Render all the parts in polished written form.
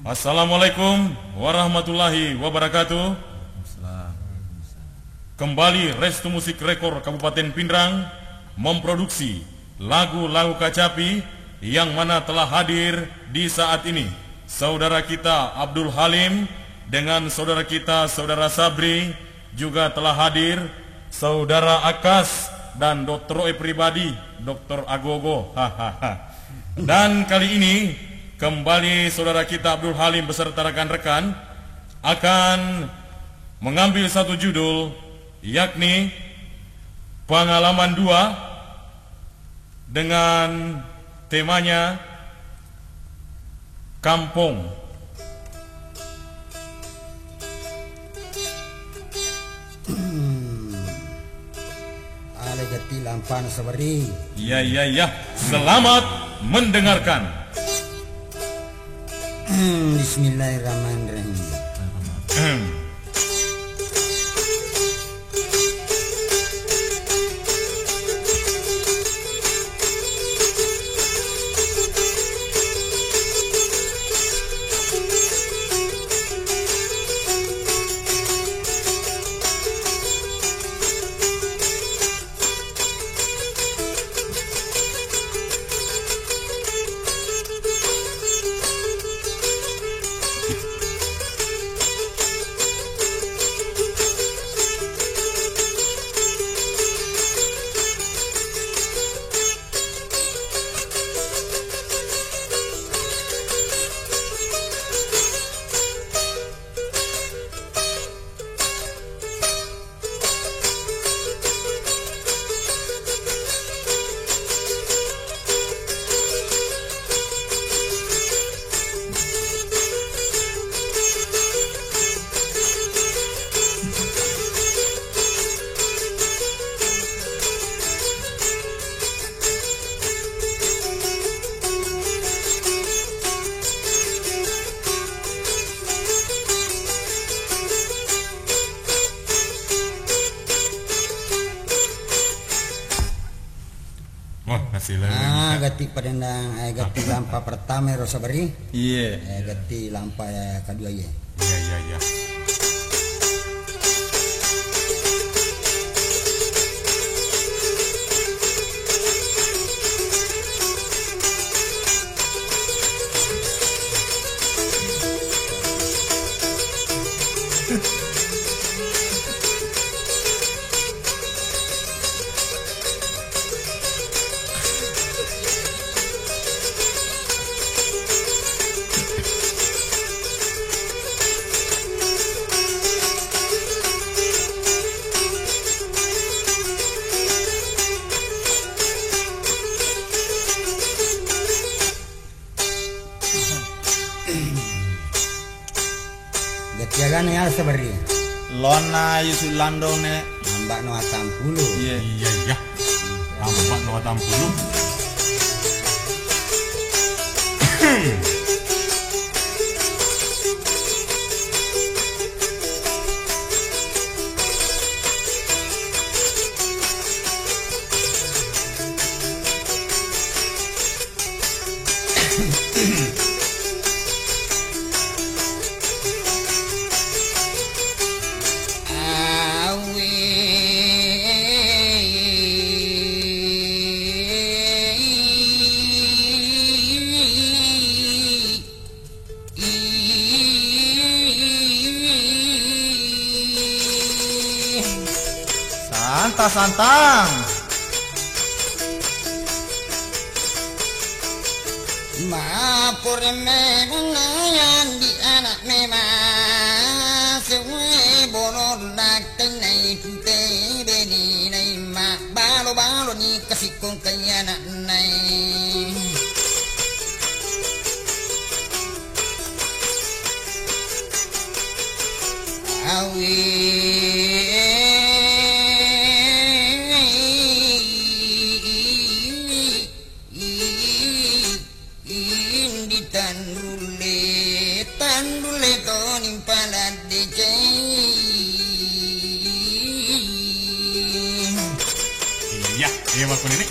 Assalamualaikum warahmatullahi wabarakatuh. Kembali Restu Musik Rekor Kabupaten Pindrang memproduksi lagu-lagu Kacapi yang mana telah hadir di saat ini saudara kita Abdul Halim dengan saudara kita saudara Sabri, juga telah hadir saudara Akas dan Dr. Roy pribadi Dr. Agogo. Dan kali ini kembali saudara kita Abdul Halim beserta rekan-rekan akan mengambil satu judul, yakni Pengalaman 2 dengan temanya Kampung. Ale jati lampan sabari. Ya. Selamat mendengarkan. Bismillahirrahmanirrahim. Gati padendang gati lampa pertama rosa beri. Iya. Gati lampa kedua ya. Iya. Jagan ya sabari. Lona Yusuf Landone Mbak no 80. Iya. Mbak no 80. Santang. Mapur megunayan di anak memang sewe boror lakten nai pute beni nai mak balo ni kasikong kaya anak nai. Tandule to nimpalan DJ. Iya Mas ini.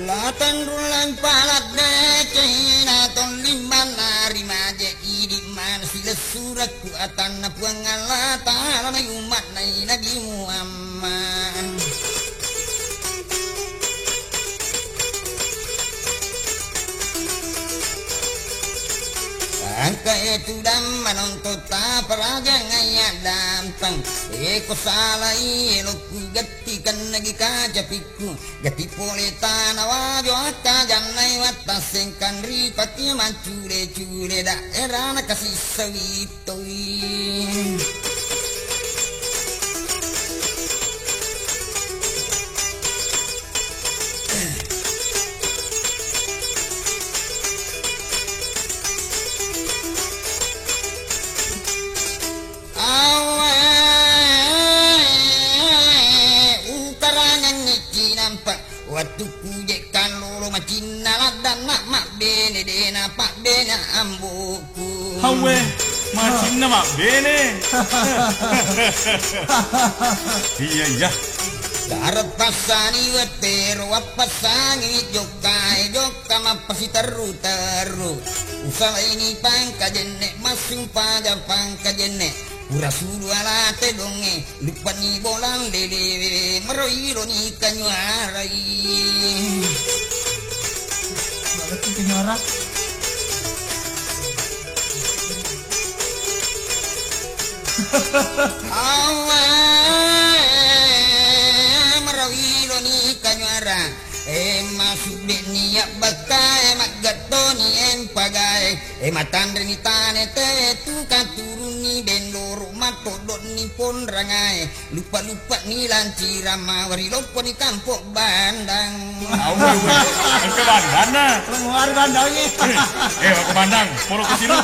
Latan rulan palat decina ton liman nari maje idi man sila surat ku atan na puangala ta'ala na umat na inagi Muhammad. Angka itu dan menonton tak peraja ngaya dampang. Eko salai eloku gatikan lagi kaca piku. Gati pole tanah wajo akka janai watasengkan ripati mancure cure daerah na kasih sawitoi. Waktu kujekan loro macina ladan nak mak bene dena pak bena ambuku. Hawe, macin nama bene. Iya iya. Darat pasani wetero apasangi jokai joka mapasi teru. Usala ini pangka jenne masing pada pangka jenne. Pura suru alate donge lupa ni bolang dede meroiro ni kanyuarai. Berarti kenyara. Awe meroiro ni kanyuara. Masuk niat bakai mak gatoni pagai matandre ni tane te tu katuruni bendoro matodot ni pon rangai lupa ni lanci ramawari lopo ni kampung bandang. Awe, ke bandang na. Keluar bandangnya. Ke bandang, polo ke sini.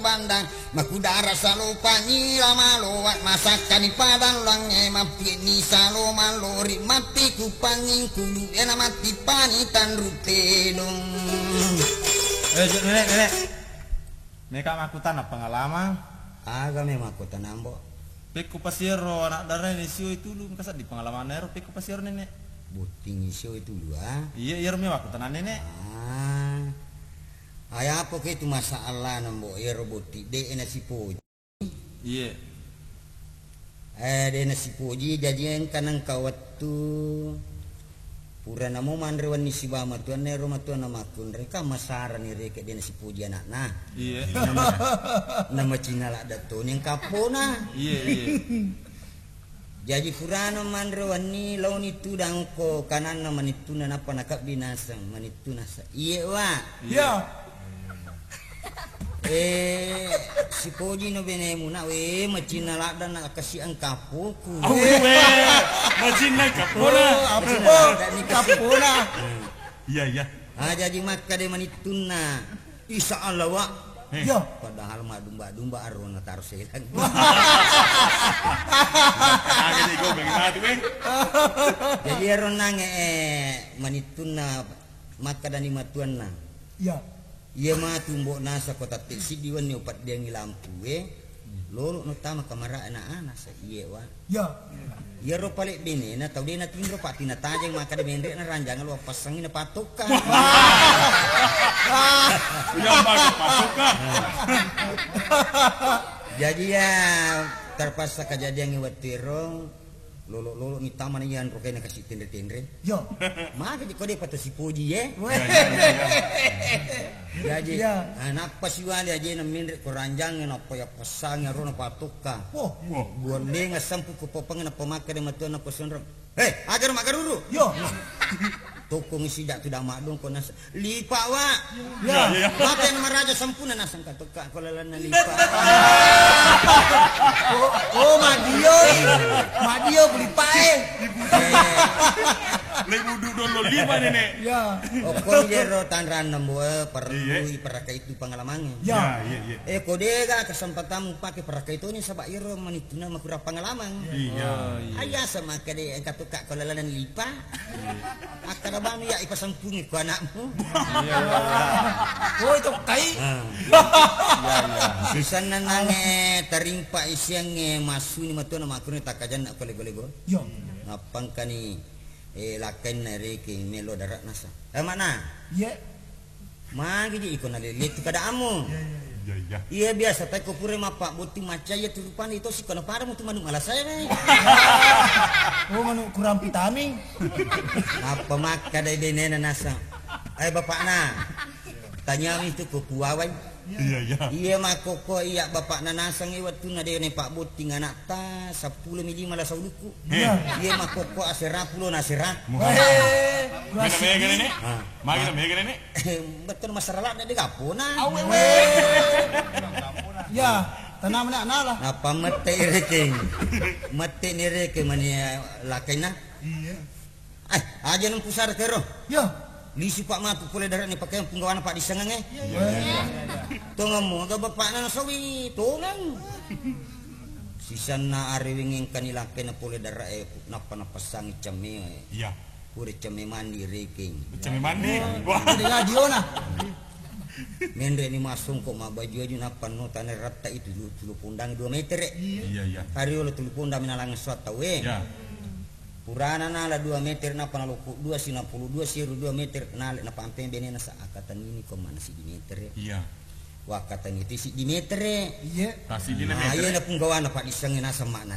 Bandang makudara salo panyi lama lowat masakan di padang lange mapi ni salo malori mati ku panging kudu ena mati panitan rute dong. Nenek. Neka makutan apa pengalaman? Aga memang aku tanambo. Peku pasiro anak darah ini sio itu lu kasat di pengalaman nero peku pasiro nenek. Buting iso itu dua. Iya memang makutan nenek. Ayah apa ke itu masalah nambo ya roboti de nasi poji. Iya. De nasi poji jajian kanang kawatu. Pura namo mandrewan ni si bama tuan nero matuan nama kun reka masara ni reka de nasi poji anak nah. Iya. Nama Cina lah daton yang kapona. Iya. Jadi purana mandrewan ni lawan itu dangko kanan nama itu napa nakap binasang manitu nasa. Iya wa. Iya. Si poji no benemu na we macina lada na kasi ang kapuku. Awe, macin na kapona. Kapuna. Iya. Jadi maka de manitun na. Isa Allah wa. Iya. Padahal mah domba arona taruh selang. Agak ego bengatu Jadi aron nange manitun na maka dani matuan na. Iya. Iya mah tumbok nasa kota tiksi diwan ni upat dia ngilampu lolo no tama kamara anak-anak sa iya wa. Iya. Iya ro palik bini na tau dia na tindro pak tina tajeng maka de mendek na ranjangan lu pasangin na patoka. Yang bagus pasuka. Jadi ya terpaksa kejadian ngiwatiro lolo ni taman yan ro kay nakasi tendre. Iya. Maka di kode pato si puji Jadi anak pasiwali aja na mindre ko ranjangan apa ya pasang ro na patoka. Buon lenga sampu ko popang na pamaka de matuan na posondro. Agar magaruru. Yo. Tukung sidak tidak makdong ko nas lipa wa. Ya. Mata yang maraja sampuna nasang katoka ko lalan na lipa. Madio beli pae. Lebu duduk lo 5 nenek. Ya. Okon jero tanran nembo perlu Iya. peraka itu pengalamannya. Ya. Iya. Kode ga kesempatan pakai peraka itu nya sabak iro manituna makura pengalaman. Iya. Ayah sama kade katuka kolalanan lipa. Akara banu ya ipasang pungi ku anakmu. Oh itu kai. Bisa nanange tarimpa isiange masu ni matuna makune takajan nak kolego-lego. Ya. Napang kani laken nare ke melo darat nasa. Mana? Ya. Magi di ikon alilit kada amu. Iya. Iya biasa tay ko pure mapak buti maca ya turupan itu si kono para mo tumanung alas saya ne. Oh manu kurang vitamin. Apa maka dai denena nasa. Bapak na. Tanya itu ko puawai. Iya. Iya makoko iya bapak na nasang iwat tu na de ne pak buti nganak ta 10 mili malah sauluku. Iya makoko asera pulo nasera. Mega nenek. Magi mega nenek. Betul masalah na de kapona. Ya. Tanam nak lah. Apa mete ireking. Mete ni reke mania lakaina. Iya. Aja nang pusar kero. Ya. Lisi pak matu pule darat ni pakai penggawana pak disengang Tunggu ga bapak na sawi tungang. Sisana ari winging kanilake na pule darat napa pasang ceme. Iya. Pure ceme mandi reking. Cemi mandi. Wah. Di radio na. Mendre ni masung kok ma baju aju napa no tanah rata itu tulu pundang 2 meter. Iya. Hari ulo tulu pundang minalang swat tahu Ya. Purana nala 2 meter napa naluku 2 siru 2 meter nala napa ampe benena sa akatan ini ko mana si di meter. Iya. Wakatan itu si di meter. Iya. Kasih di Nah, nenek. iya na punggawa na pak disangin nasa makna.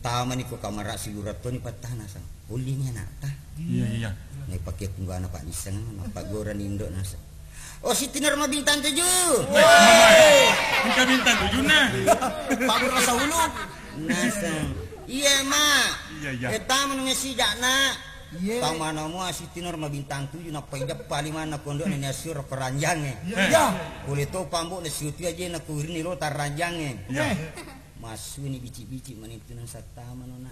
Tama ni ko kamara si lurat to ni patah nasa. Ulinya nata. Iya. Nai pakai punggawa na pak disang napa goran indo nasa. Oh si Tinar mah bintang 7. Bukan bintang 7 nah. Pak Rasa Hulu. Nasa. Iya mak. Iya. Eta menunggu si dakna. Iya. Tama namu si Tinar mah bintang 7 na paida paling mana kondo ni nasur peranjange. Ya. Kulit to pambok na siuti aja na kurini lo taranjange. Iya. Masu ni bici-bici manitu nang satama nona.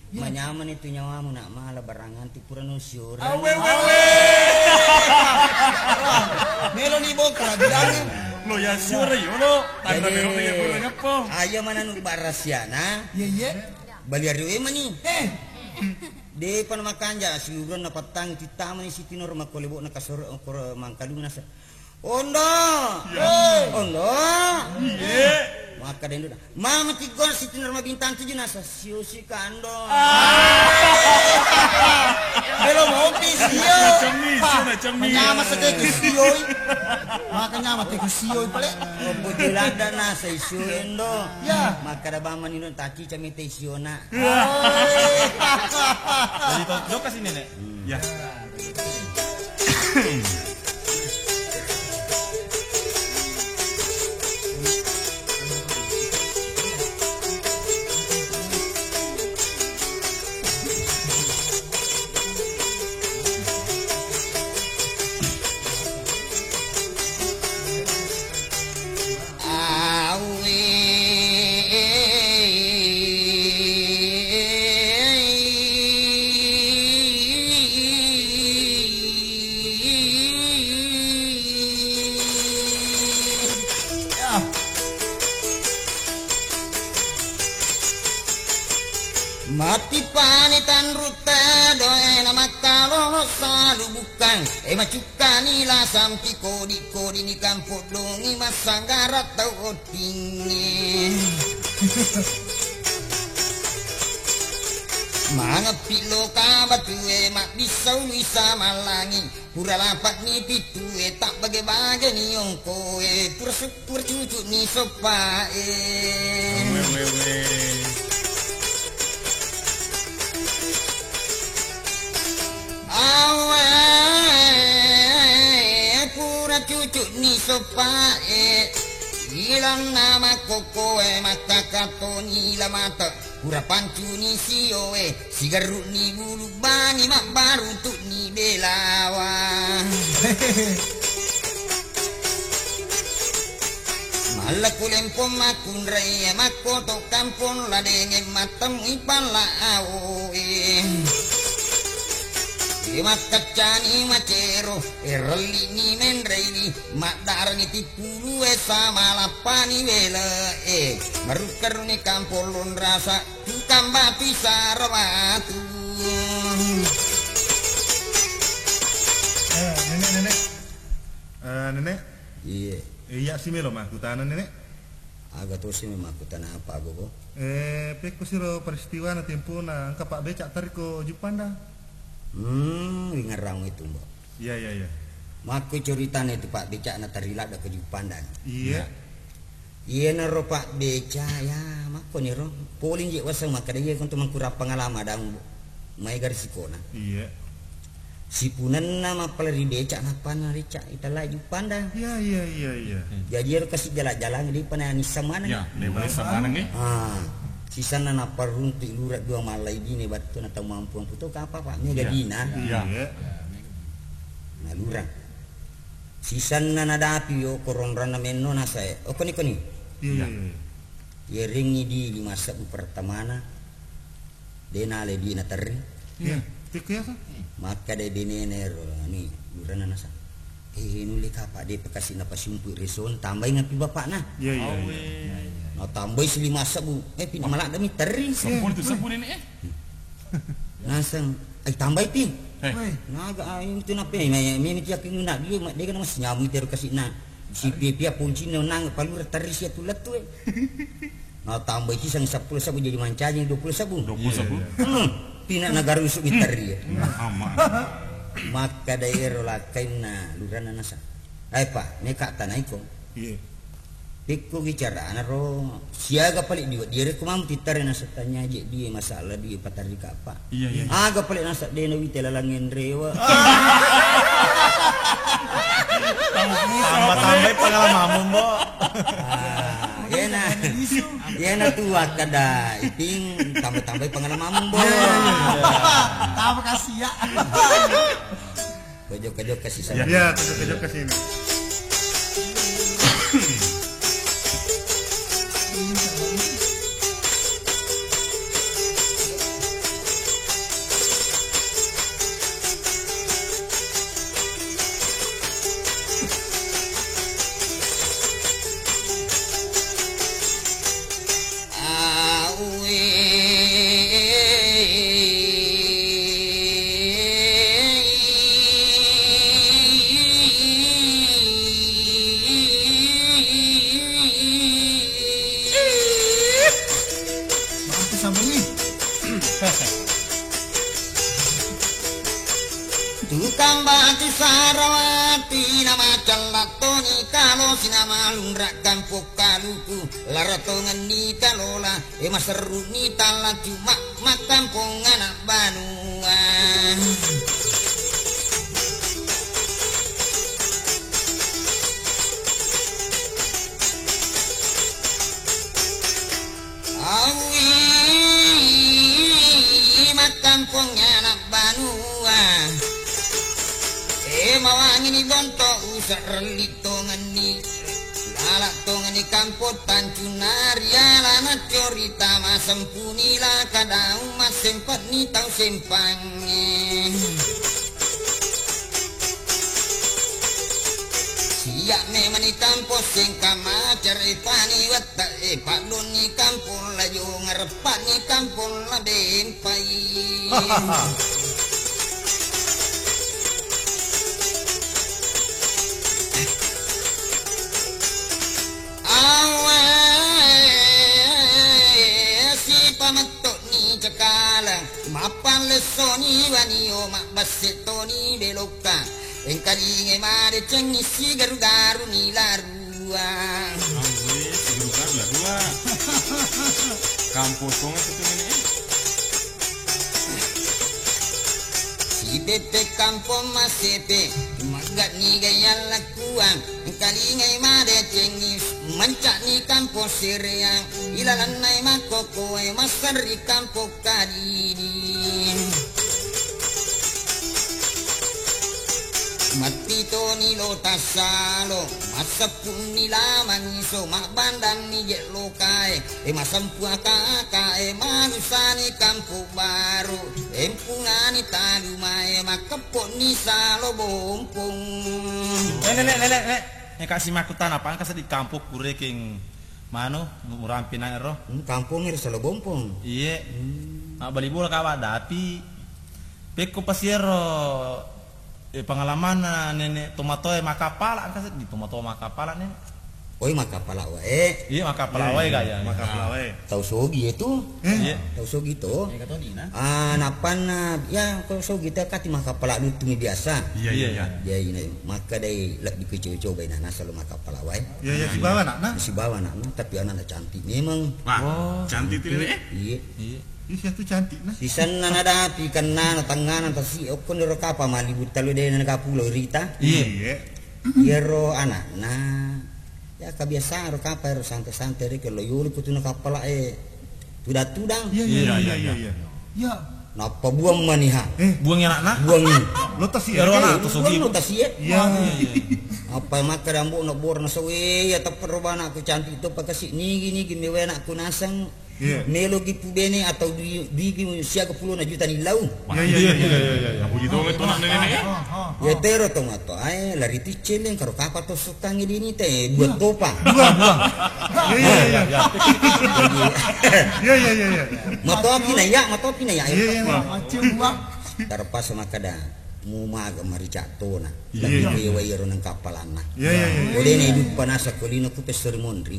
Manyaman itu nyawamu nak malah barangan ti purano syura. Melo ni bokra bilang. Lo ya sore yo lo. Tanda merong lagi boleh ngapo. Aya mana nu barasiana. Iya. Bali ariwe mani. Eh. De pan makanja siluran na patang kita mani si Tinor makolebo na kasor or mangkalung nasa. Ondo. Ondo. Iya. Maka dendo. Mama tigor si Tinor mabintang 7 nasa siu si kando. Melo mau pisio. Macam ni. Nyama sa kay kisio. Makanya mati kisio pala. Budilada na sa isu endo. Ya. Maka da baman ino taki camite isiona. Jadi kau kasih nenek. Ya. Mati panitan rute doe nama kalau salu bukan macukani la sampi kodi ni kampung dongi masanggarat tau tinggi Mga pilo kabatue mak bisau bisa malangi pura lapak ni pitue tak bagai-bagai ni ongkoe pura cucu ni sopae awe pura cucu ni sopae hilang nama kokoe mata katoni la mata pura pancu ni sioe sigaru ni bulu bani mak baru tu ni belawa malaku lempom makun raya makoto kampon la dengan matam ipan la aoe Makacani macero relini menreili madarni tipulu sama lapani wela marukaruni kampolon rasa tukamba pisarwatu. Nenek. Iya. Iya sih melo mah kutana nenek. Agak tuh sih memang kutana apa gogo. Peko siro peristiwa na tempo na angka Pak Becak tarik ko Jepanda. Ngerang itu mbak. Iya. Maku ceritanya itu Pak Becak na tarila ada ke Jepanda. Iya. Iya naro Pak Becak ya mako niro. Polin je wasang maka dia untuk mengkurap pengalaman dang mai garis kona. Iya. Si punan nama peleri becak napa narica italah Jepanda. Iya. Jadi harus kasih jalan-jalan di panani samana. Ya, di mana sana nih? Sisa nana parunti lurat dua malai gini batu na tahu mampu puto ka apa Pak mega dina. Iya. Nah lurang. Sisa nana dapi yo koronran na menno na saya. Oh koni. Iya. Ye ringi di masa pertamana. Denale di na terri. Iya. Peko ya sa? Maka de dinenero ni lurang na sa. Nuli ka Pak de pekasi na pasumpu reson tambah ngapi bapak na. Iya. Nah tambah 5 sabu. Pinamala demi terri. Sempun itu sempun ini Nasang tambah pi. Weh, Itu na pe mi ti yakin na dia kan mas nyamu teru kasih na. Si pia punci nang palu terri sia tulet tu. Nah tambah itu sang 10 sabu jadi mancanya 20 sabu. 20 sabu. Pina nagaru isuk terri. Aman. Maka daerah lakai na lurana nasa. Pak, neka tanah iko. Iya. Peko bicara naro siaga paling dia kumam titare nasa tanya aja dia masalah dia patari kapa. Iya. Aga paling nasa dia nawi telalangin rewa. Tambah-tambah pengalamanmu, Mbok. Yana tua kada iping tambah-tambah pengalaman bo. Tahu kasih ya. Kejok kasih saya. Iya, kejok ke sini. Tukang bati Sarawati nama calatoni kalau sinama lunrak kampung kaluku laratongan ni kalola mas seru ni tala cuma makampung anak banuan. Awi makampung anak banuan. Mawangin ni bonto usah relitongan ni lalak tongan ni kampot tancunaria lana corita masempuni la kadang mas sempat ni tau sempangnya siap memang ni kampot sengkama ceripani wata padon ni kampol lajo ngarepat ni kampol la dempai. Mapan lesoni wanio mak basetoni beloka engkali ngemare cengi si garu-garu ni larua. Larua. Kampus kong itu ini. Si bebe kampung masepe magat ni gaya lakuang engkali ngemare cengi mancak ni kampung siriang ilalan nai makoko masari kampung kadini. Matito ni lo tasalo masapun ni laman ni so makbandan ni je lokai masampu aka manusani kampu baru empungani talumai makepok ni salo bompong Nek kasih makutan apa kan di kampung kureking mano murampi na ero kampung ni salo bompong iya bali bola kawa dapi peko pasiero pengalaman nenek tomato makapala kan di tomato makapala nenek oi makapala wae iya makapala wae gaya Makapala wae. tau sogi itu iya tau sogi to napan ya kalau sogi teh kati makapala itu biasa Iya. ya ini maka dai lek dikecoba nana selalu makapala wae Ya si bawa nak. si bawa nak tapi anak cantik memang Wah, cantik tuh eh. iya iya Iya tuh cantik nah. di sana ada api kena tangan atau si okon ro kapa mali butalu de na kapulo rita iya yero anak nah ya kebiasaan ro kapa ro santai-santai rek lo yuli kutuna kapala tudang Iya. Ya. napa buang maniha buangnya anak buang Lo tas ya ya. rona tuh sogi buang tas ya Iya. apa maka dambu no bor na sawe ya teper aku cantik itu pakai si nigi mewe nak kunasang Iya. melo gitu bene atau di siaga 10 juta nilau Iya. Aku gitu itu nak nenek eh. ya tero tomato ay lari ticelen karo kapa to sutangi dini teh buat topa Buang. Iya. Iya. matopi na ya Iya. tarpas makada mumaga maricato na Iya. lagi wayro nang kapalana Iya. boleh na hidup panasa kulino ku sermonri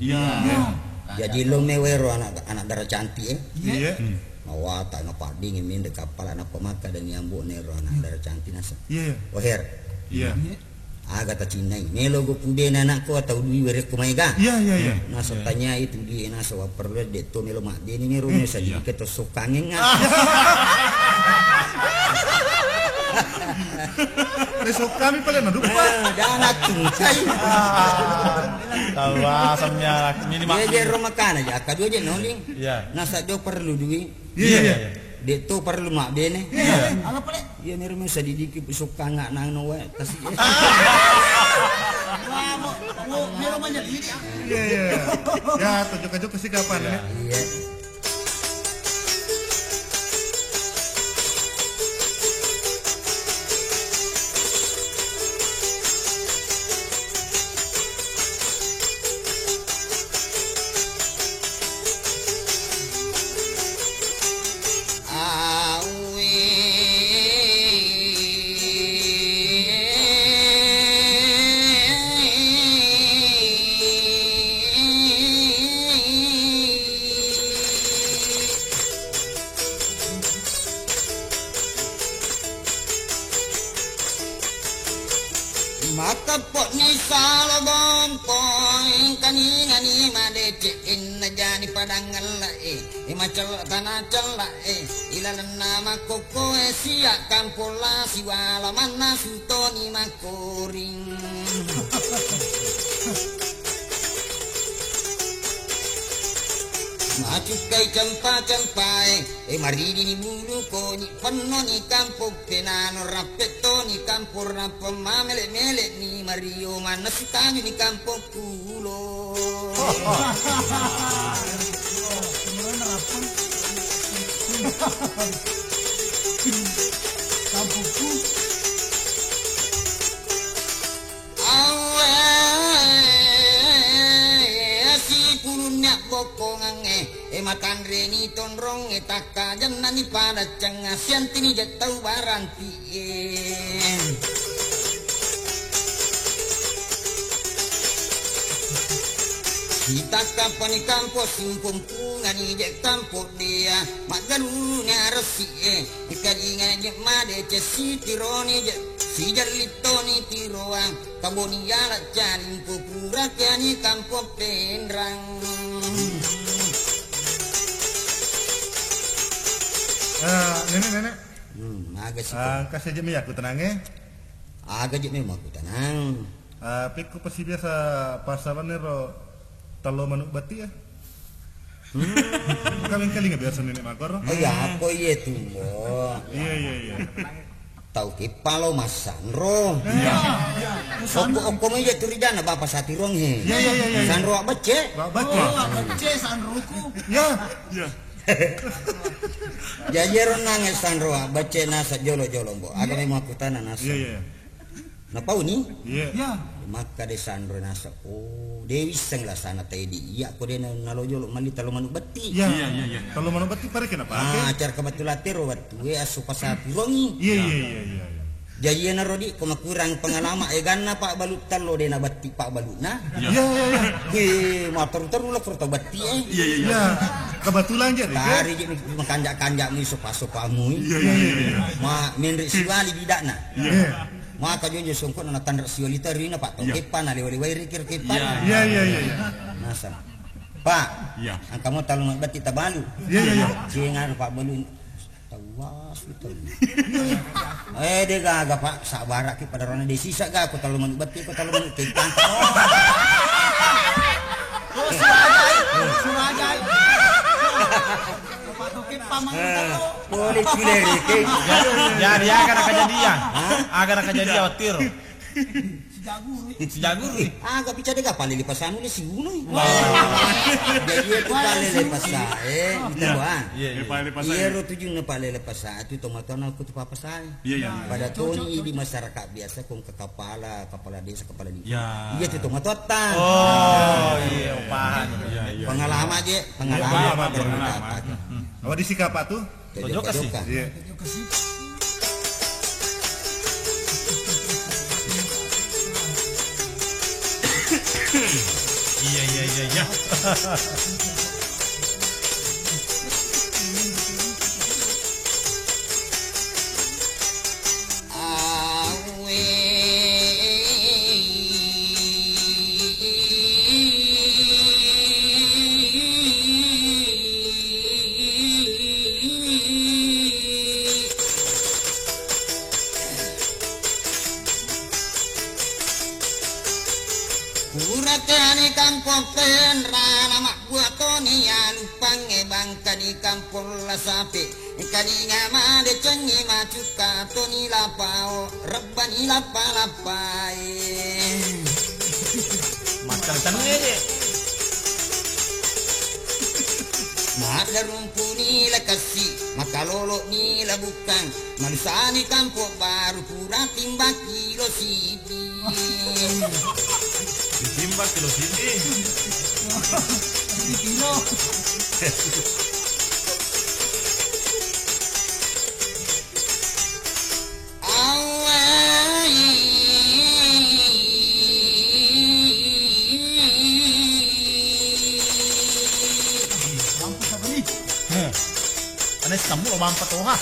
jadi lo mewero anak darah cantik Iya. mawata ngapading min de kapal anak pemaka dan nyambu nero anak darah cantik nasa Iya. oher Iya. aga ta cinai melo go pude anakku atau dui were kumaiga Iya. nasa tanya itu dia nasa wa perlu de to melo mak de ni ro sa di ke to sokangen Besok kami pala na dupa. danak tungkai tahu asamnya minimal dia je ro makan aja akadu aja noling iya nasa do perlu dui Iya. de to perlu mak de ne Apa pole? dia ni ro sa didiki sokanga nang no wa kasi Meron man yan. Iya. Ya, tunjuk-tunjuk kesikapan ya. iya Makapok ni salabong poing kanina ni madecein na jani padangan lae macal tanah celae ilalan nama koko siak kampola siwala mana sutoni makoring Macukai campai maridi ni bulu ko ni panno ni kampo penano rapetto ni kampo rapa mamele mele ni mario manasitani ni kampo kulo Kampungku. makan reni tonrong etaka janani pada cengah siantini jatau baranti kita kapan kampo sumpumpungan ijek kampo dia magalunya resi ikadingan je made cesi tironi je si jalitoni tiroang kaboni yala jalin pupura kiani kampo pendrang Nenek. Agak sih. Kasih aja aku tenangnya. Agak aja memang aku tenang. Piku pasti biasa pasaran ro talo manuk bati ya. Kami kali nggak biasa nenek makor. Oh ya apa iya tuh, Bo. Iya. Tau ke palo Mas Sandro. Oko meja turidana Bapak Satirong he. Ya. Sandro bace. Baca. Baca sanruku. Ya. Jajero nangis Sandro bace nasa jolo-jolo mbok. Aga memang aku tanah nasa. Iya. Napa uni? Iya. Ya. Maka de Sandro nasa. Oh, Dewi sang lah sana tadi. Iya, ko de nalojolo mali talo manuk beti. Iya. Kalau mana bati pare kenapa? Ah, acar kebetulan tiro batu asu pasatirongi. Iya. Jadi na rodi ko makurang pengalaman ganna Pak Balut talo de na bati Pak Balutna. Iya. Motor terulak foto bati Iya. Kebetulan jadi. Tari je makanjak-kanjak mi sopa-sopamu. Iya. Ma menri siwali bidakna. Iya. Maka jojo songkot na tandar siolita rina Pak Tokepan ali-wali rikir kepan. Iya. Nasa. Pak, Iya. ang kamu talo bati tabalu. Iya. Jengar Pak Balut. Tawas itu. De gaga Pak, sabar ki pada rona de sisa ga ko talo manuk bati ko talo manuk kepan. Surajai. Patuke pamang. Boleh cileri ke. Jadi akan kejadian. Akan kejadian watir. Si jagur. Agak bicara dega pale lipasan ni si uno. Jadi itu pale lipasan kita buat. Iya ro tujuh na pale lipasan itu tomaton aku tu papa saya. Iya. Pada toni di masyarakat biasa kong ke kepala desa kepala desa. Ya. Iya itu tomatotan. Oh, iya upahan. Pengalaman aja, pengalaman. Awak di sikap apa tuh? Tojo kasih. Iya. Iya. Kuratani kampung penrana mak buat toni alupang bangka di kampung la sapi kali ngama de cengi macuka toni lapao rebani lapa Makan tanungnya. Maka rumpuni la kasih maka lolo ni la bukan malusani kampung baru kurang timbang kilo sidi. Ditimbang kilo sini. Kilo. Lampu sabari. Ano kamu lo mampat tuh ha?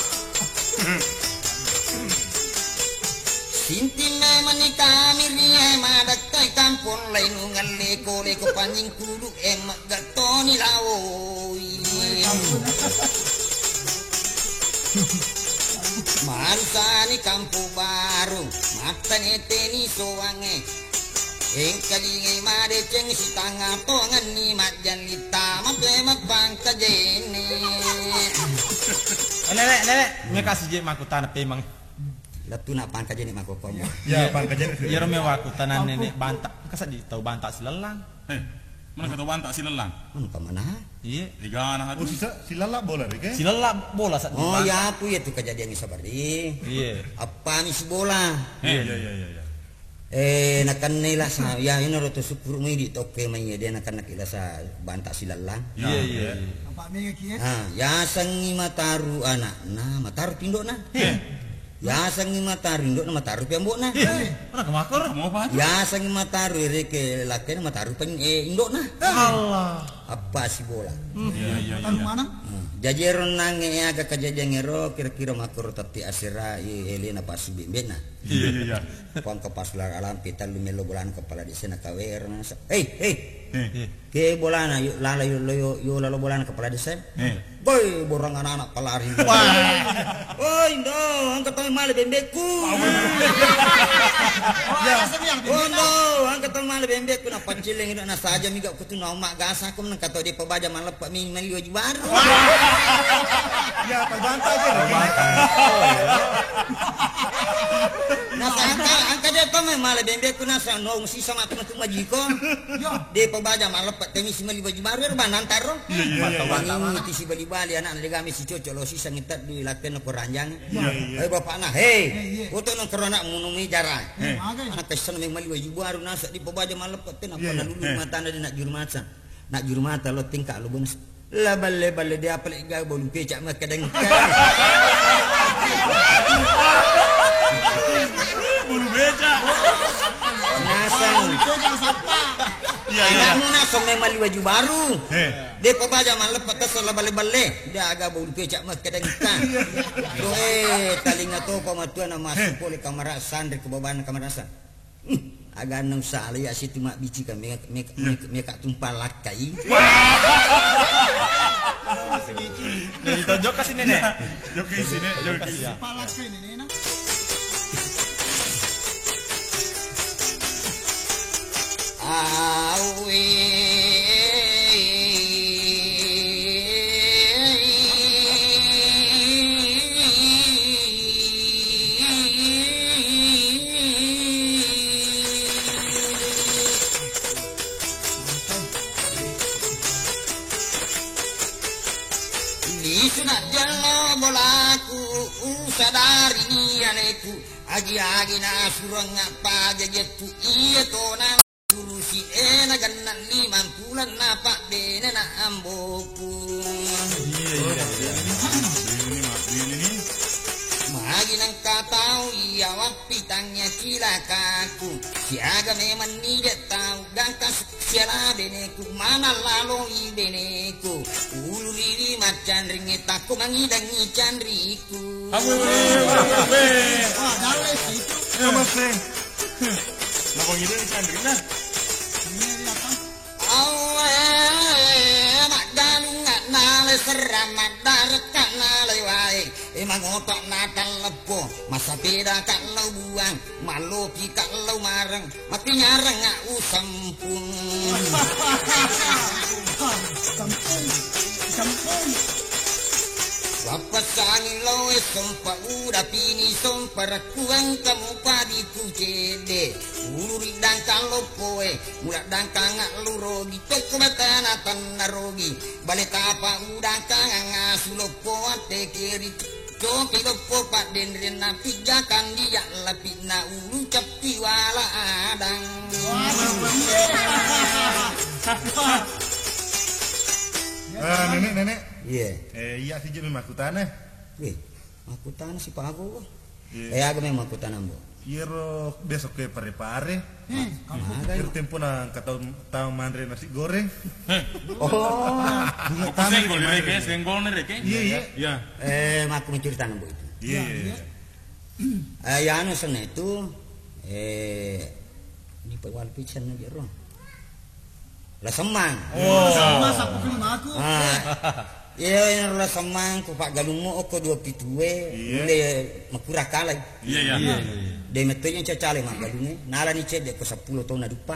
Sinti memang kami ria madak tay kampung lain ngaleko leko panjing kudu emak gatoni lawoi. Marsani kampung baru mata neteni soange. Engkalingai made ceng si tanga tongan ni majan lita mapemak bangka jene. Nenek, mereka sih makutan pemang. Latu nak pangka jene makokomo. Ya, pangkajan. Ya rame wakutan nenek bantak. Kasat di tahu bantak silelang. Mana kata bantak si lelang? Mana ke mana? Iya. Tiga anak Oh, hati. si lalak bola deh, ke? Silelang bola saat di Oh bantak. ya aku ya tu kejadian ni sabari. Iya. Apa ni si bola? Iya. Nakan nila sa ya ino roto syukur mo di toke may dia nakan nakila sa banta sila lang. Iya. Apa mega kiye? Ya sangi mataru anak na mataru pindo na. Ya sangi mataru indo na mataru piambo na. Mana kemakor? Mau apa? Ya sangi mataru reke laki na mataru pen indo na. Allah. Apa si bola? Iya. Taruh mana? Jajeron nang aga kajadian ngero kira-kira makro tati asira elena pas bimbena. Iya. Pon ke pas alam kita lumelo bolan kepala di sana kawer na. Hey. Ke bolan yuk lala yuk lalo bolan kepala di sana. Boy borang anak-anak pelari. Oi ndo angkat tangan male bembeku. Ya, sebiang. Oh ndo angkat tangan mal bembek ku na pancileng ina na saja miga ku tu na mak gasa ku nang kato di pabaja malepak mi mali waju baru. Ya, pagbantai aja. Nasa angka dia to me mal bembek ku na sa nong si sama tu majiko. Di pabaja malepak temi si mali waju baru banan taro. Wangi ti si bali-bali anak legami si coco lo si sangitat di laten ko ranjang. Hei bapak na, hei. Foto nang kerana munumi jarang. Anak kesan me mali waju baru nasa di pabaja malepak ten apa na lulu mata na di nak juru mata. Nak juru mata lo tingkak lo bonus. La balle dia apa lagi bolu pecak mak kadang. Bulu beca. Nasang. Anak nasang me mali waju baru. Dia pabaja malepak tas la balle dia agak bolu pecak mak kadang. Talinga to pamatuan na masuk pole kamar sandre ke baban kamar rasa. Agak nang sali ya situ mak bici kan meka tumpal lakai. Itu jok kasih nenek. Jok ke sini, jok ke sini. Palak ini na. Awe sunat jalo bolaku sadari nianeku agi-agi na surang ngapa jajetu iya tona surusi ena gannan 5 bulan napak dene na amboku magi nang katau iya wapitangnya kilakaku siaga memang nije tau gangkas siala beneku mana laloi beneku ulu riri macan ringetaku mangidangi candriku Awe. Wah, dawe itu. Ya mas. Napa ngide candring nah? Ini apa? awe mak galung nale seramat darat kanale wae emang otak natal lepo masa beda kalau buang maloki kalau mareng mati nyareng usempung Campung. Bapak sangi loe sompa udah pini sompa rakuang kamu padi ku cede uri dan kalau poe mulak dan kangak lu rogi teko batana tanah rogi balik apa udah kangak ngasulo poate kiri coki lopo pak denren napi jakan dia lapik na ulu capi wala adang Nenek. iya Iya sih jadi makutana. Makutan si Pak Ago. Iya. Aga memang makutan ambo. Iro besok ke pare-pare. Aga. Iro tempo na katau tahu mandre nasi goreng. Oh. Senggol nih reke, senggol nih reke. Iya. Ya. Maku mencerita ambo itu. Iya. Ya anu sana itu di pawal pisan na jero. La semang. Sama sapu kelima aku. Iya la semang ku Pak Galungo ko 2 pitue. Mule makurah kalai. Iya. De metonya cacale mak Galungo. Nala ni cede ko 10 tahun na dupa.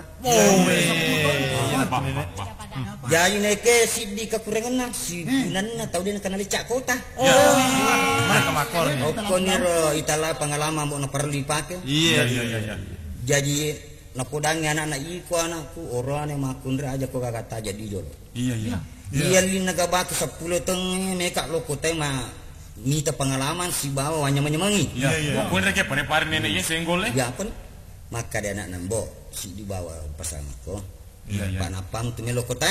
Jadi neke si di kekurangan na si bunan na tau dia kana lecak kota. Mana makor nih. Koniro itala pengalaman mo na perlu dipake. Iya. Jadi napodangnya anak-anak iko anakku orang yang makundra aja kok kagak taja di jolo. Iya. Iya li nagabatu 10 teng meka loko tema mita pengalaman si bawa hanya menyemangi. Iya. Pun reke pare-pare nenek ya senggol eh. Ya apa nih? Maka dia anak nambo si di bawah pasangan ko. Iya. Panapang tu melo kota.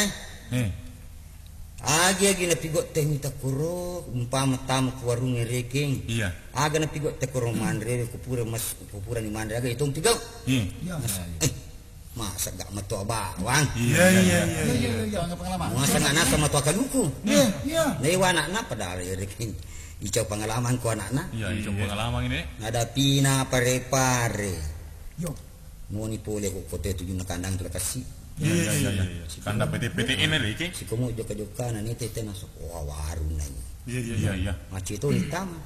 Agi na pigot teh mita kuro umpama tamu ke warung reking. Iya. Aga na pigot teh kuro mandre kupura ni mandre aga itong tigaw. Iya. Masa gak matua bawang. Iya. Jangan pengalaman. Masa gak nasa matua kaluku. Iya. Lewa anak-anak padahal reking. Icau pengalaman ku anak-anak. Iya, itu pengalaman ini. Ngadapi na pare-pare. Yo. Mau ni pole ku kote tujuh na kandang tu kasih. Iya. Kanda PT ini reke. Si kamu joka-joka na ni tete na sok warung na ni. Iya. Maci itu ni tama.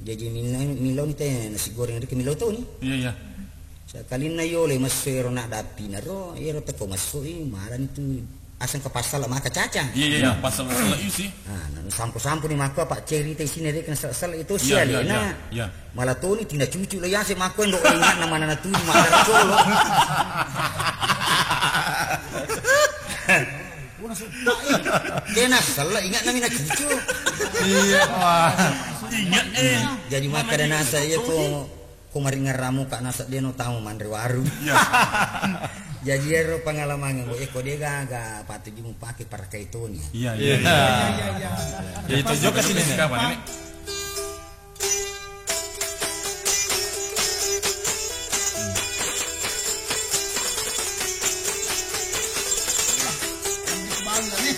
Jadi milau ni teh nasi goreng reke milau tu ni. Iya. Sekali na yo le masero nak dapi na ro, ero teko masuk maran itu asal ke pasal maka cacang. Iya, pasal itu sih. Nah, sampo-sampo ni mako pak cerita sini rek sel itu sia le na. Iya. Malah tu ni tina cucu le yang se mako ndo ingat nama nana tu maka colo. Kena salah ingat namanya cucu. Iya, wah. Ingat Jadi maka dan nasa ya ko mari ngaramu kak nasa dia no tamu mandre waru. Iya. Jadi ero pengalaman ngo eko dia gaga patu jumu pakai para kaitonya. Iya. Ya itu juga sini nih. Kapan ini? Bangga nih.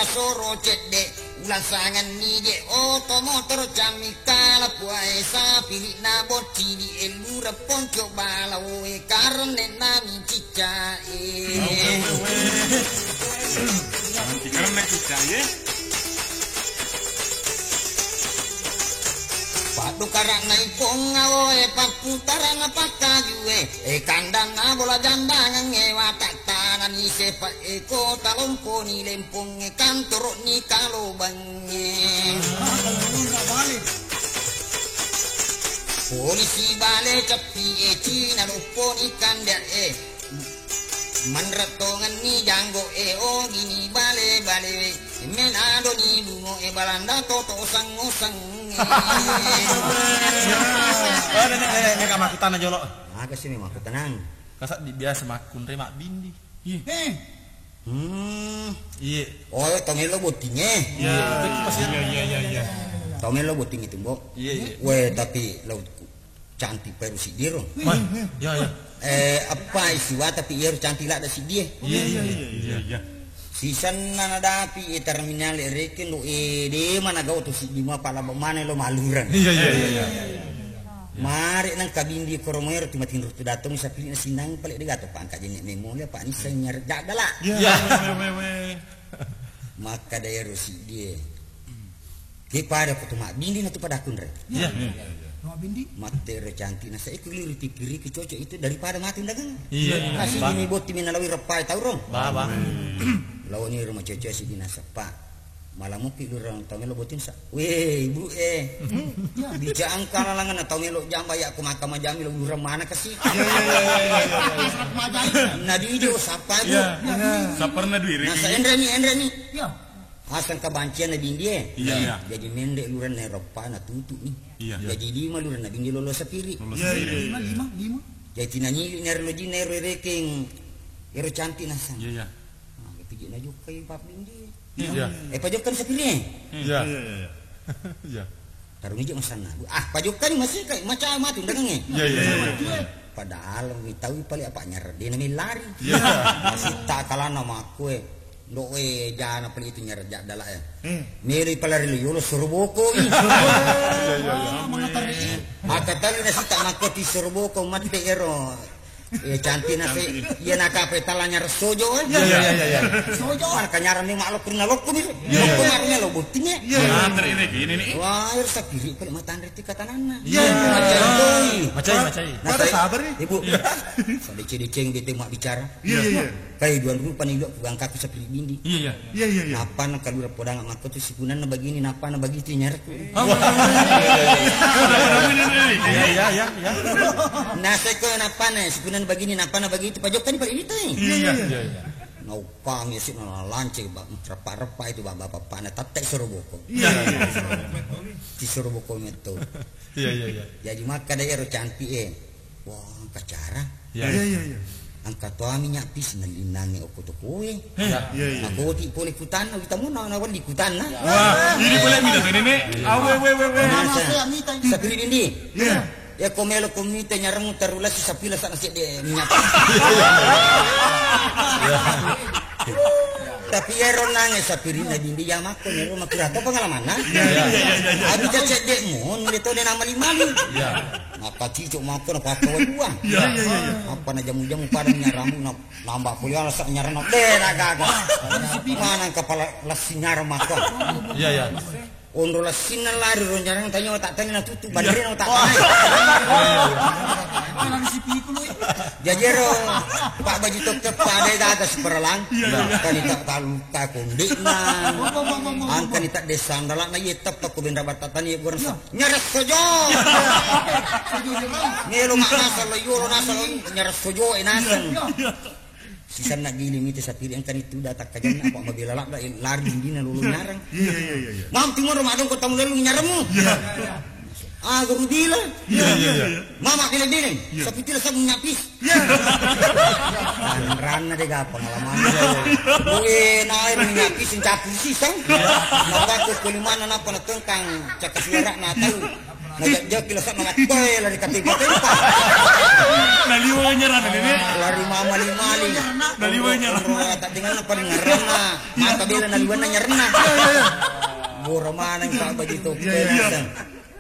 Soro cedek ulasangan ni je otomotor camikala puai sapi na bocci di elura ponco balawe karne nami cicae Karena kita ya. Padu karak na ipong awoe paputaran apakayue kandang na bola jandang ngewa tatanan ni sepa eko talompo ni lempong kantor ni kalobangnya polisi bale capi cina lupo ni kanda manratongan ni janggo o gini bale menado ni bungo balanda toto sang Ini kamu aku tanah jolok. Maka sini mah tenang. Kasak biasa makun remak bindi. Iya. Oh, tomelo botingnya. Iya. Tomelo boting itu, Mbok. Iya. Weh, tapi lo cantik peru si diro. Ya. Apa isiwa tapi ia cantik lah ada si dia. Iya. Sisan na dapi terminal rekin lo de mana gau tu si lima pala mana lo maluran. Iya. Mari nang kabindi koromer tu matin rutu datang sa pilih sinang palik de gato pangkat jenek memo le pak ni senyer jagala. Iya. Maka daya rosi dia. Kepada kutu mak bindi na tu pada kun re. Iya. Mak bindi. Mate re cantik na sa ikuli kiri kecocok itu daripada mati dagang. Iya. Kasih ini boti minalawi repai tau rong. Baba. Lawan ni rumah cece si binasa pak malah mupi lu orang tau melo botin sa weh ibu bija angka lalangan tau melo jamba ya aku makam jami lu orang mana kasih nah di video sapa ibu Saparna duit. nah sa Endra ni Ya. asal kebancian na bindi Iya. jadi mendek lu orang Eropa na tutu nih Iya. jadi lima lu na bindi lolos sapiri Lima. jadi tinanyi nerloji nero reking ero cantik nasan Iya. pijik na juga kay pap bindi Iya. pajokan sapiri Iya. Iya. taruh ni je masana. Pajokan masih kayak macam matu dagang Iya. Padahal mi tahu pali apa nyer dia nami lari. Iya. Masih tak kalah nama aku do jana pali itu nyer jak dalak Miri palari lu surboko. Maka tali nasi tak makoti surboko mati ero. Cantik nasi iya nak petalanya resojo Iya. sojo marka nyaran ni maklok pernah lokku ni lokku ngarnya lo butinya Antar ini nih. wah air sapiri pali matan reti katanana Macai. Pada sabar nih. Ibu. Sada cedeceng bete mak bicara. Iya. Kayak duan dulu panilok pegang kaki sapiri bindi. Iya. Napa na kalura podang mak tu sipunan na bagini napa na bagi ti nyarku. Iya. Nasa ko napa na sipunan bagini napa na bagi itu pajokan pa itu. Iya. Nau pami sip na lance ba repa-repa itu bapak pana tatek soroboko. Iya. Ti soroboko meto. Iya. Jadi maka daerah cantik wah kacara. Iya. angka to ami nya pis nalinangi okotokoe. Iya. Aku ti pole kutan kita mo na wali kutan na. Wah, ini boleh minta nenek. Awe. Nama saya Mita. Sapiri dindi. Iya. Ya komelo komite nyarang terulas sa pila sa nasi de minyak. Tapi ya ronang sa pirina dindi ya mako nero makirato pengalaman na. Abi cek dek mon dito na mali-mali. Iya. Maka cicok mako na pakawalua. Iya. Apa na jamu-jamu parang nyaramu na nambah kuliah sa nyaran de nagaga. Mana kepala lasi nyaram mako. Iya. Ondro lasin na lari ron nyarang tanyo tak tanya na tutu bandirin tak tanya. Mana di sipi ko loy. Jajero Pak baju tok pada data seperlang. Kan tak taluka kondik na. An kan tak desang dalak na yetap tak ko benda batatan ye goreng nyaras sojo. Ngelo ngasal lo yoro nasal nyaras sojo inasan. Sisan nak giling itu sapiri angkan itu datak kajan apa mabila lak lari dina lulu nyarang. Iya. Mam timur madong kota mulai nyaremu. Ah guru dila. Iya. Mama kena dine. Sapi tila sa nyapis. Rana de ga pengalaman. Uwe na air nyapis nyapis sisang. Maka ko kulimana na pa na tengkang cakasuara na tahu. Ngajak kilasan na toy lari katiba-tiba. Naliwa nyerah nenek. Lari mama limali. Naliwa nyerah. Tak dengar apa ngarana. Mata bela naliwa na nyarna. Gora mana yang baju itu.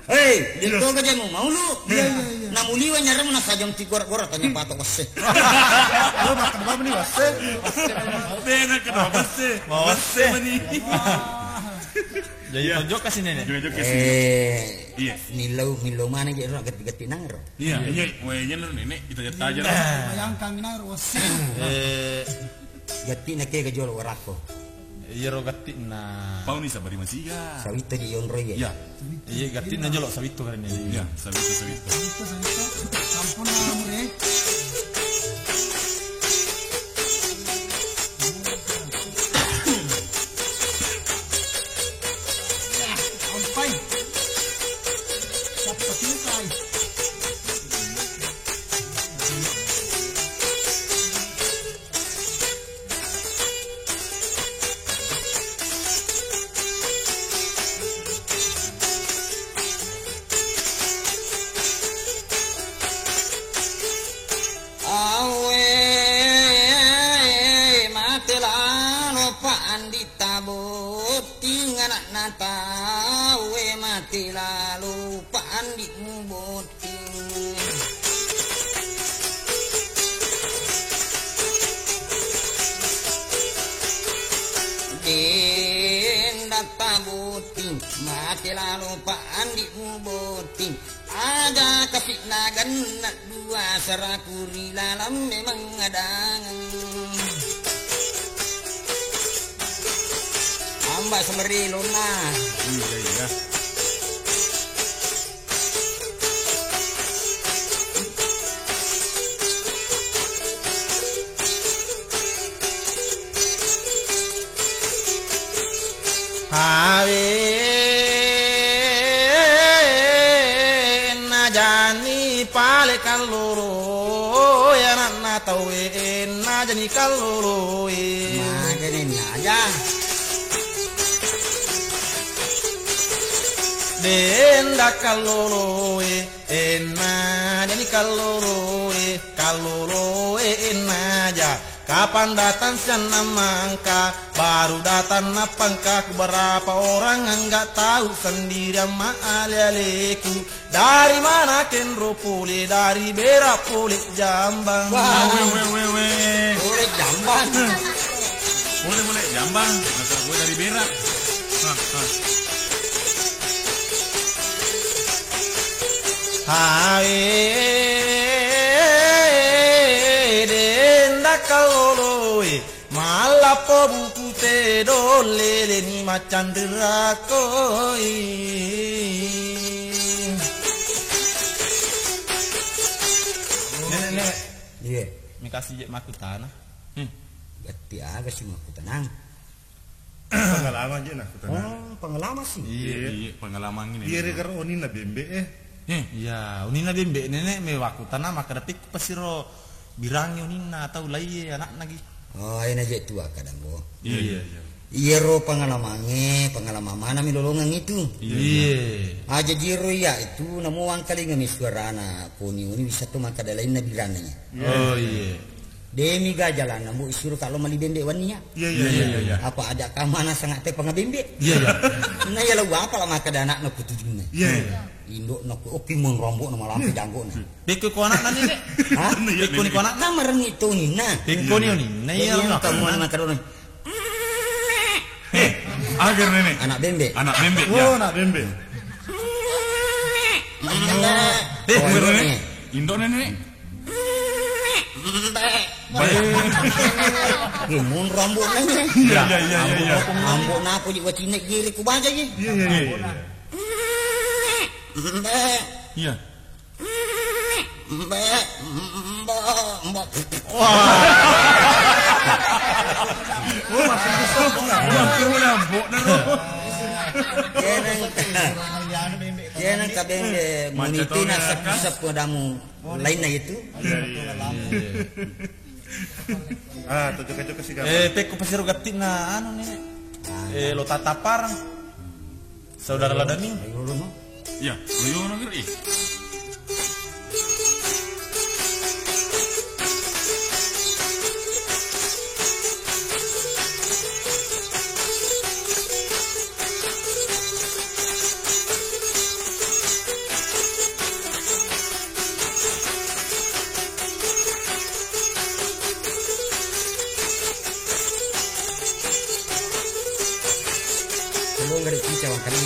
Hei, dito ka dyan mo, maulo. Namuliwa niya rin mo nasa jam tigor-gora, tanya pato kasi. Lo makan apa nih wase? Benar kenapa sih? Wase mani. Jadi tonjok kasih nenek. Iya. Nilaw mana dyan ro, gati-gati nang ro. Iya. Wehnya lu nenek kita lihat aja. Bayangkan minar was. Gati na kaya kajol warako. Iya ro gati na. Pau nih sabari masih ya. Sawito di yon ro ya. Iya. Iya gati na jolok sabito kali ini. Iya, sabito. Sampun na mo eh. Sampai. Sampai selesai. Tawe mati lalu pandikmu boting data boting mati lalu pandikmu boting ada kepiknagan nak dua serakuri lalam memang ngadangan Mbak semeri luna. Iya. Ave najani pale kaloro ya na tawe najani kaloro Majani aja. Denda kaloloe enaja ni kaloloe enaja kapan datang sana mangka baru datang napangka berapa orang enggak tahu sendiri ma'alaleku dari mana kenro pule dari berak pule jambang Weh. Boleh jamban. Boleh jambang. Masa gue dari berak. Hai denda kaloloe malapo buku te dole ni macan derakoi nenek Iya. mikasi jek makutana Gati aga sih mau tenang. Pengalaman aja nah tenang. Oh, pengalaman sih. Iya, pengalaman ini. Iya karo oni na bembe iya unina bembe nenek me wakutana maka dapik pasiro birangyo nina atau lai anak lagi. Oh, ini aja tua kadang bo. Iya. Iya ro pengalaman mana mi lolongan itu. Iya. Aja jiro ya itu namu ang kali ngami suarana koni ini bisa tuh maka dalain na birananya. Oh iya. Demi ga jalan namu isuru kalau mali bembe waninya. Iya. Apa ada kamana sangat te pangabembe. Iya. Nah ya lagu apa lah maka anak na kutujuna. Iya. Induk na ku oki mun rombok na malam janggo na. Beko ko anak nani nek. Hah? Beko ni ko anak. Na marang itu ni na. Beko ni ni. Na iya Iya no. kamu maka dono. Agar nenek. Anak bembe. Anak bembe. Oh, nak bembe. Bener nenek. Indok nenek. Mun rombok na ni. Iya. Ambok na aku juga cinek diri ku baca je. Iya. Iya. Makin menambok dah lo. Jangan kabeng munitina sep padamu lainnya itu. Ah, tujuh kasih gambar. Beko pasiru gatin na anu nek. Lo tatapar. Saudara ladani. Iya. Loyo nangir ih. Belum ada cincang kali.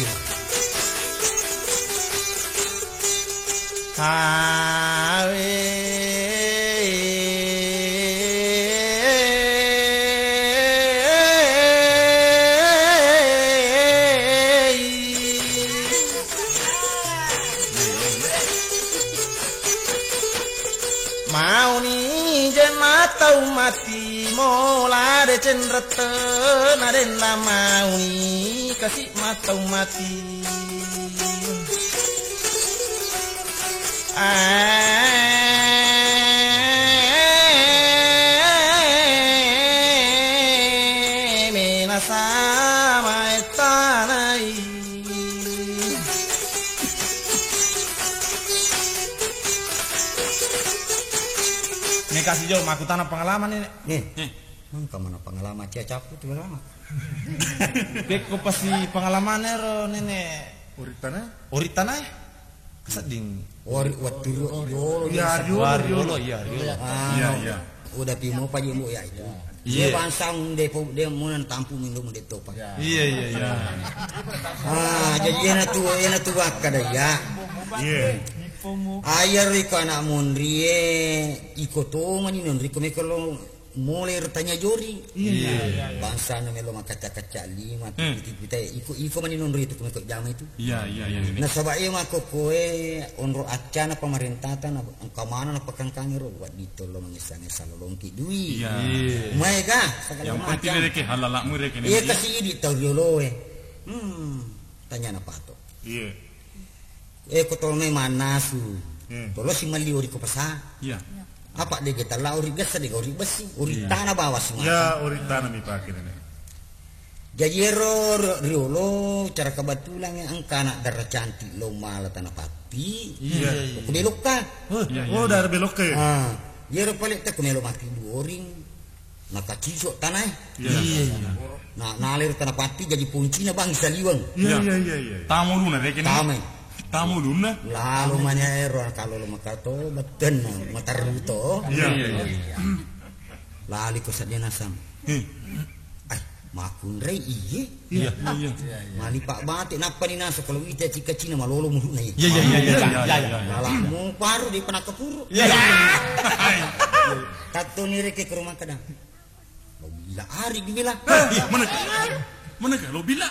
Mau ni jen matau mati mola de cenrete naden la mau ni kasih matau mati. Menasama etanai. Nih kasih jol maku tanah pengalaman ini. Nih. Kamu mana pengalaman cacapu tu lama. Beko pasti pengalamannya ro nenek. Uritana ya? Keseding. Waturu yolo. Ya, Wariolo iya. Iya. Udah pimo paji mu ya itu. Iya. Dia bansang dia munan tampu minum de topa. Iya. Jadi ena tu kada ya. Iya. Ayar iko anak mondrie iko to mani non riko mekolo mulai retanya jori. Iya. Bangsa na melo makaca-kaca lima kita iko mani non rito kumeko jama itu. Iya. Nah sabai mako koe onro acana pemerintatan angka mana na pakangkangi ro buat ditolo mangisane salolongki dui. Iya. Mereka Yang penting reke halalakmu reke iya nenek. kasih di tau yoloe. Tanya na pato. Iya. Kotolme mana su. Tolo si mali ori ko pasa. Iya. Apa de kita la ori gas de ori besi, ori tanah bawah semua. Ya, uritana mi pakai nenek. Jadi riolo cara kebetulan yang angka anak darah cantik lo malah tanah pati. Iya. Aku belok kan. Oh, dari belok ke. Jero paling tak kemelo mati dua orang. Maka cisok tanah. Iya. Nah, nalir tanah pati jadi puncinya bang saliwang. Iya. Tamu luna reke nenek. Tame. Tamu luna. Lalu manya ero kalau lo makato beten mataruto. Iya. Lali ko sa dinasam. Ay, makun rey iye. Iya. Mali pak bate napa ni nasa kalau ita cika cina malolo mulu na Iya. Malah mo paru di panakapuro. Iya. Tato ni reke ke rumah kadang. Lo bila hari bila. Mana ka lo bila?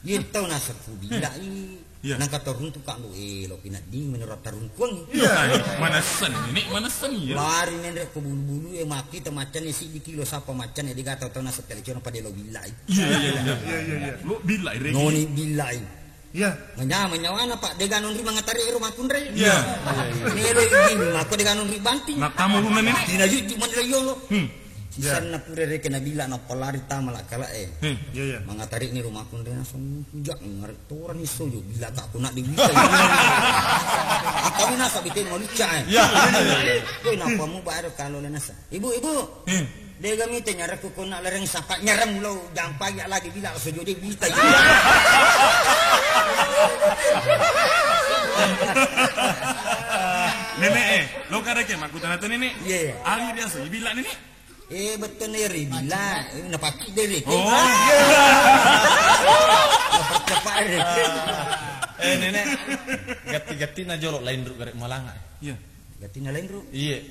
Yito nasa ku bila i. Iya. Nang katorun tu kak lo lo pinat ding menurut tarun kuang. Mana sen nenek, mana sen ya? Bari nendrek ko bulu-bulu maki temacan si di kilo sapa macan di gata to nasa telecono pada lo bila i. Iya. Lo bila reke. Noni bila i. Iya. Menyawana Pak deganon ri mangatari rumah kundre. Iya. Nelo ini mako deganon ri banting. Nak kamu lu nene. Dina juju man yo. Ya. Sana pure ke nabila na polari tamala kala Iya, iya. mangatari ni rumah kundre langsung jak ngarep toran iso yo bila tak kuna di bisa. Kami nasa bitin mo lica. Ya. Koy napa mo baru kalau nasa. Ibu. Dia kami nyarek ko na lereng sapat nyarang lo jam pagi lagi bila sojo dia bisa. Nenek lo kada ke makutan atau nenek? Iya. Ali dia so bila nenek. Betul nih bila napaki diri. Oh. Cepat deh. Nenek gati-gati na jolok lain ru garek malanga. Iya. Gati na lain bro. Iya.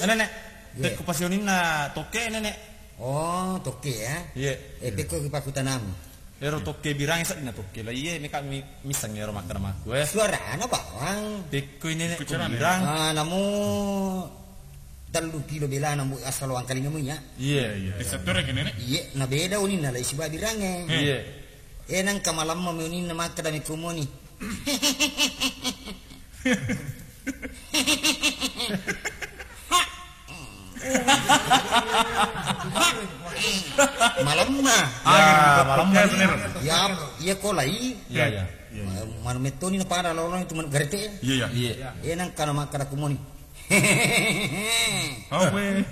Nenek, peko pasionin na toke nenek. Oh, toke ya. Iya. Peko ke pakutanam. Ero toke birang sak dina toke lah iya mi kami misang ero makan aku. Suara ana bawang. Peko ini nenek ko Kucuran, birang. Namu 3 kilo bela namu asal wang kali namu ya. Iya. Sektor ke nenek. Iya, na beda unin na lai siba birange. Iya. Nang kamalam mo unin na makadami kumoni. Malam mah. Malam Ya bener. Ya, iya kolai. Iya. Manu metoni na para lolong itu man garete. Iya. Iya. Nang kana makada kumoni. Oh we.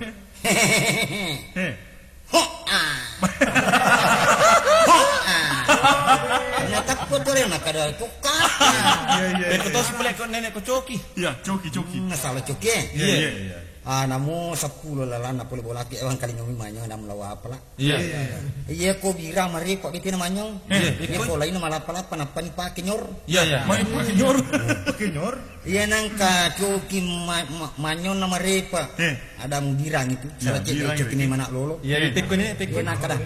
Natakot ko rin makada tuka. Peko to si pelek ko nenek ko coki. Iya, coki. Masalah coke. Iya. Namu 10 lalana pole bolaki ewan kali nyomi manyo nam lawa apala. Iya. Iya ko bira mari pak bitin manyo. Iya ko lain malapala panapa ni pak kenyor. Iya. Main pakinyor. Kenyor. Iya nang ka coki manyo na mari pak. Ada mu birang itu. Salah birang coki ni mana lolo. Iya, peko ini peko. Iya nang kada.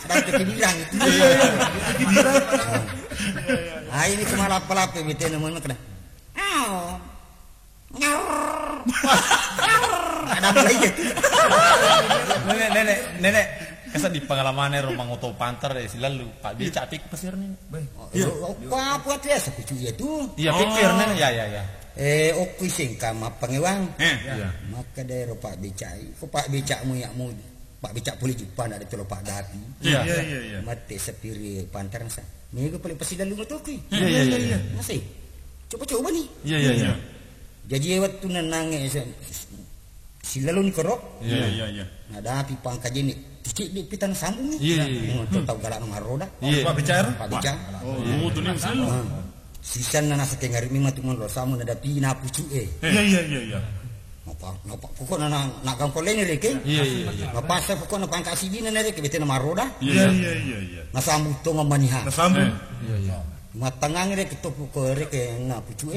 Ada coki birang itu. Ini cuma lap-lap bitin mo kada. Ada mulai gitu. Nenek kasa di pengalaman rumah ngoto pantar deh silalu Pak Beca pik pasir nih. Apa buat ya sepucu itu. Iya pikir nenek ya. Oku singka mapangewang. Iya. Maka daerah Pak Beca. Ko Pak Beca mu ya mu Pak Beca boleh jumpa ada tolo Pak Dati. Iya. Mate sepiri pantar sa. Nego paling pasidan lu ngotoki. Iya. Nasi. Coba nih. Iya. Jadi waktu nanange silalu ni korok. Iya. Ada api pangkaje ni. Cicik di pitan sambung ni. Iya. Tahu galak nomor roda. Iya. Pak bicara. Pak Beca. Oh, tuh nih selalu. Sisan na nasa kengari mima tu ngolo samu na dapi na pucu Iya. Napa pokok na gang koleni reke. Iya. Napasa pokok na pangkasi bina na reke bete na maroda. Iya. Nasambu to ngamaniha. Nasambung. Iya. Matangang reke to pokok reke na pucu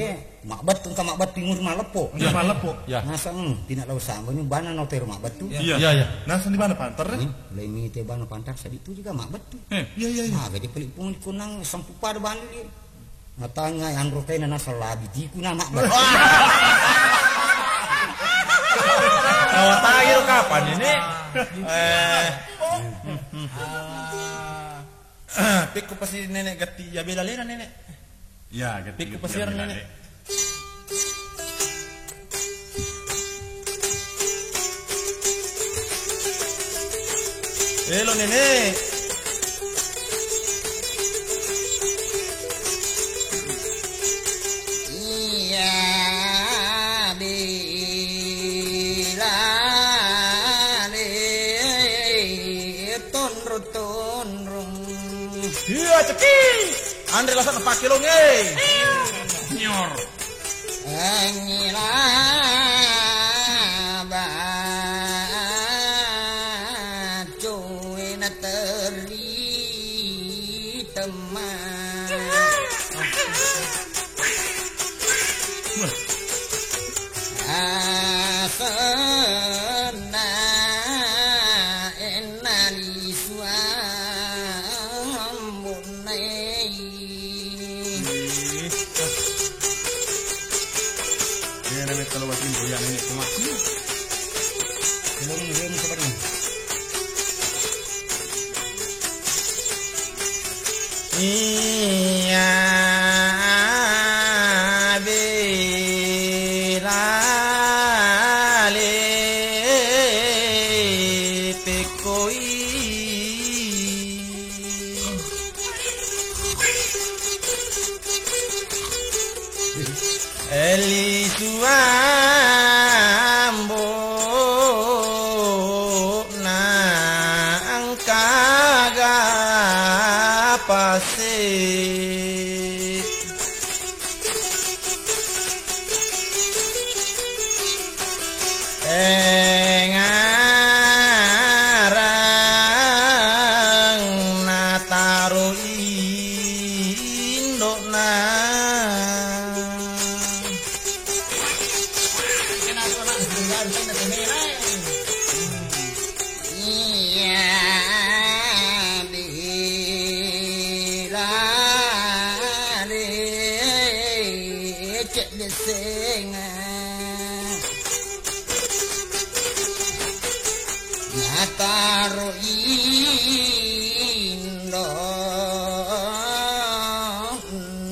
makbat tu makbat pingur malepo. Di Malepo. Ya. Nasa tina lau sambu ni bana no tero makbat tu. Iya. Nasa di mana pantar? Lemi te bana pantak sadi tu juga makbat tu. Iya. Gadi pelik pun kunang sampu pada bandi dia. Matanga yang rokai na nasa labi ti kuna makbat. Awak tahu kapan ini? Peko pasti nenek gati ya bela lena nenek. Ya, Peko pasir nenek. Halo nenek. Tonrong. Iya ceki. Andre lasan pakai lo nge. Nyor. Angilaba cuy na teri teman asana enali suambunai. Ini namanya kalau buat ibu yang ini kumaki. Belum sebenarnya. Iya belale pekoi Eli suambo na angkaga pase engarang nataro indona Iya bilare cek desenga nataro indo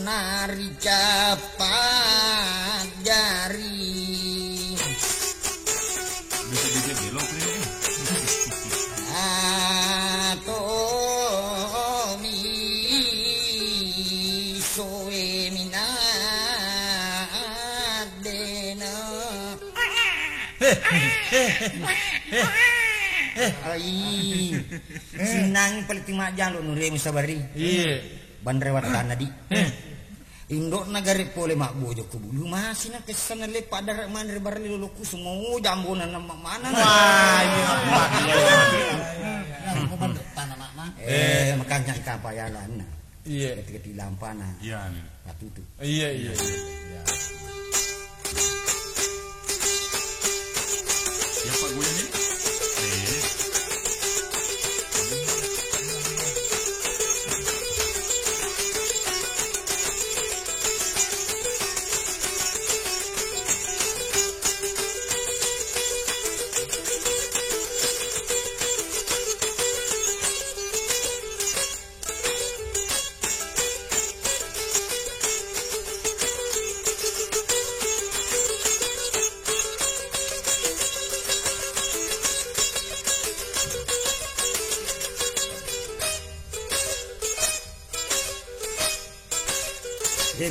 nari capat jari Bisa belok ini. atomi soemina dena ai sinang peliti majang lo nure musabari iya bandrewat tanadi Indok nagari pole mak bojo ke bulu masih na kesan le pada mandre barli luluku semua jambunan nama mana wah iya makanya kapayalan iya ketika di lampana Iya nih. batu tu iya Siapa gue ini?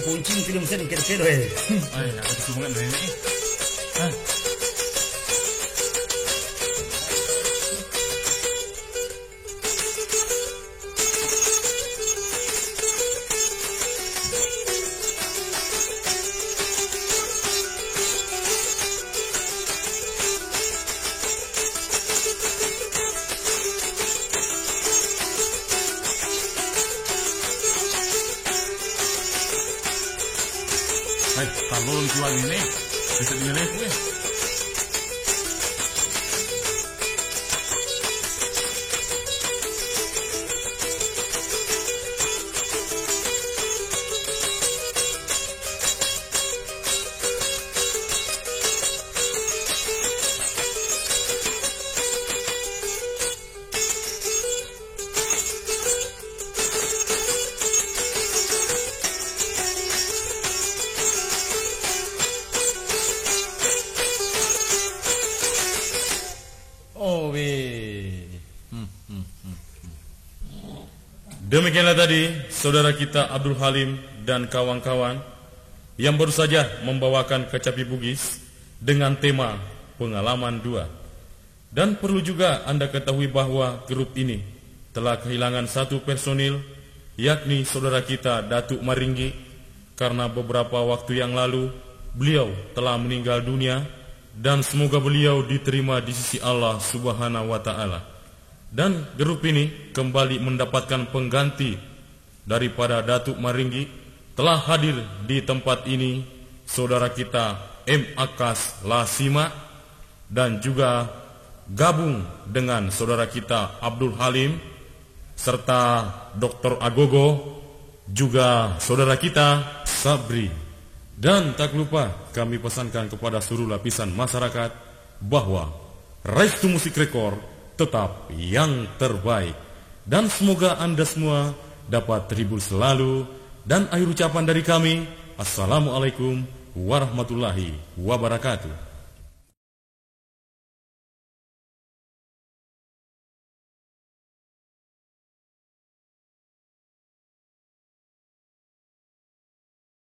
kuncing film sen kira-kira Ay, aku disumbangkan ini. Ay, talon tuan ini. Bisa dinilai gue. Demikianlah tadi saudara kita Abdul Halim dan kawan-kawan yang baru saja membawakan Kecapi Bugis dengan tema pengalaman 2. Dan perlu juga Anda ketahui bahwa grup ini telah kehilangan satu personil yakni saudara kita Datuk Maringgi, karena beberapa waktu yang lalu beliau telah meninggal dunia, dan semoga beliau diterima di sisi Allah Subhanahu wa Ta'ala. Dan grup ini kembali mendapatkan pengganti daripada Datuk Maringgi. Telah hadir di tempat ini saudara kita M. Akas Lasima, dan juga gabung dengan saudara kita Abdul Halim, serta Dr. Agogo, juga saudara kita Sabri. Dan tak lupa kami pesankan kepada seluruh lapisan masyarakat bahwa Restu Musik Rekor tetap yang terbaik. Dan semoga Anda semua dapat terhibur selalu. Dan akhir ucapan dari kami, Assalamualaikum warahmatullahi wabarakatuh.